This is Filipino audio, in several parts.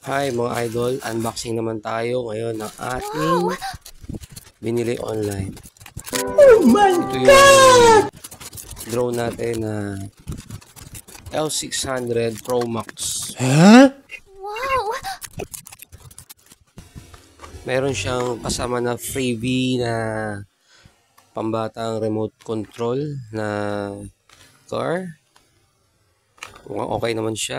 Hi mga idol, unboxing naman tayo ngayon ng ating binili online. Oh my Ito yung God! drone natin na L600 Pro Max. Huh? Wow! Meron siyang kasama na freebie na pambatang remote control na car. Mukhang okay naman siya.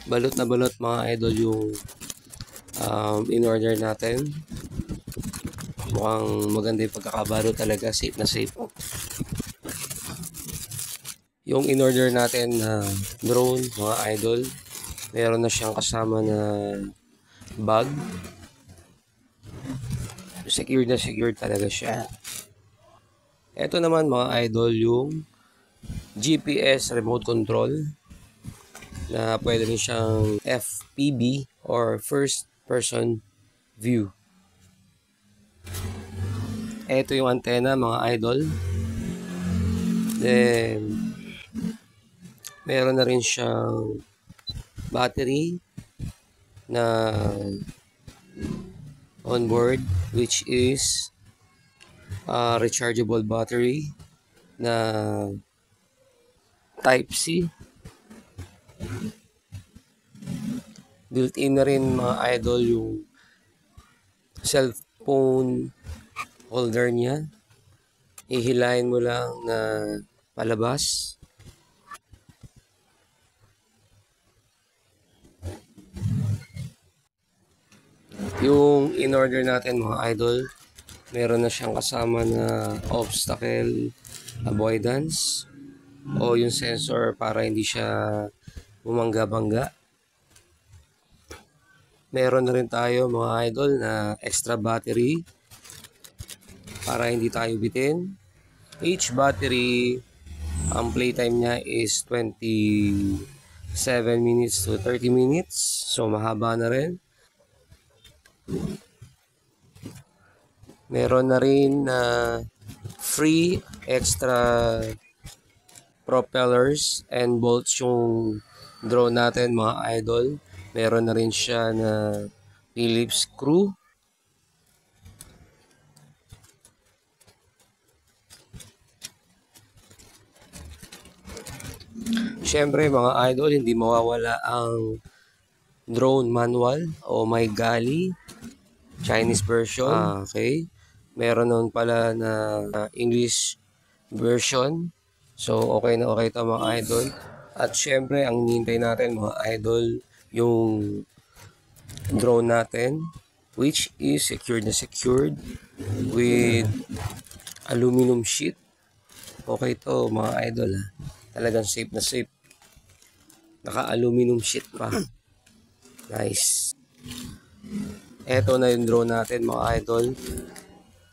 Balot na balot mga idol yung in-order natin. Mukhang maganda yung pagkakabalo talaga, safe na safe. Yung in-order natin na drone, mga idol, meron na siyang kasama na bag. Secured na secured talaga siya. Ito naman mga idol, yung GPS remote control na pwede rin siyang FPV or first person view. Ito yung antenna mga idol. Then meron na rin siyang battery na onboard, which is rechargeable battery na type C. Built-in na rin mga idol yung cellphone holder niya. Ihilahin mo lang na palabas. Yung in-order natin mga idol, meron na siyang kasama na obstacle avoidance o yung sensor para hindi siya bumangga-bangga. Meron na rin tayo mga idol na extra battery para hindi tayo bitin. Each battery, ang playtime niya is 27 minutes to 30 minutes. So mahaba na rin. Meron na rin na free extra propellers and bolts yung drone natin mga idol. Meron na rin siya na Phillips screw. Siyempre mga idol, hindi mawawala ang drone manual o may gali Chinese version. Okay. Meron nun pala na English version. So okay na okay ito mga idol. At syempre ang hinihintay natin mga idol, yung drone natin, which is secured na secured with aluminum sheet. Okay to mga idol ha. Talagang safe na safe. Naka-aluminum sheet pa. Nice. Eto na yung drone natin mga idol.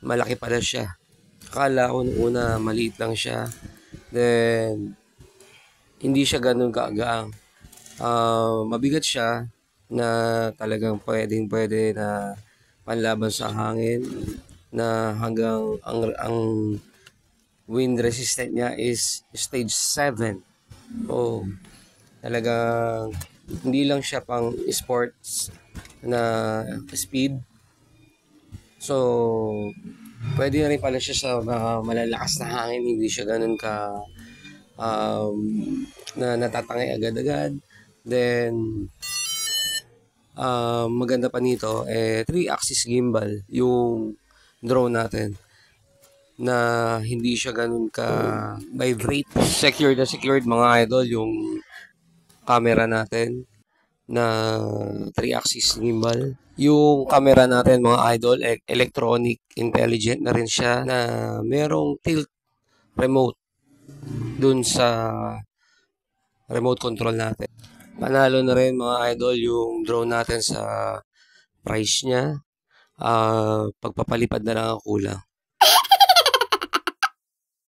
Malaki pala siya. Akala ko nung una maliit lang siya. Then hindi siya ganun kaagaang. Mabigat siya na talagang pwede na panlaban sa hangin, na hanggang ang wind resistant niya is stage 7. Oh, talagang hindi lang siya pang sports na speed. So pwede na rin pala siya sa malalakas na hangin, hindi siya ganun ka na natatangay agad-agad. Then maganda pa nito 3-axis gimbal yung drone natin, na hindi siya ganun ka vibrate. Secured na secured mga idol yung camera natin na 3-axis gimbal. Yung camera natin mga idol, electronic intelligent na rin siya, na merong tilt remote dun sa remote control natin. Panalo na rin mga idol yung drone natin sa price niya. Pagpapalipad na lang ang kulang.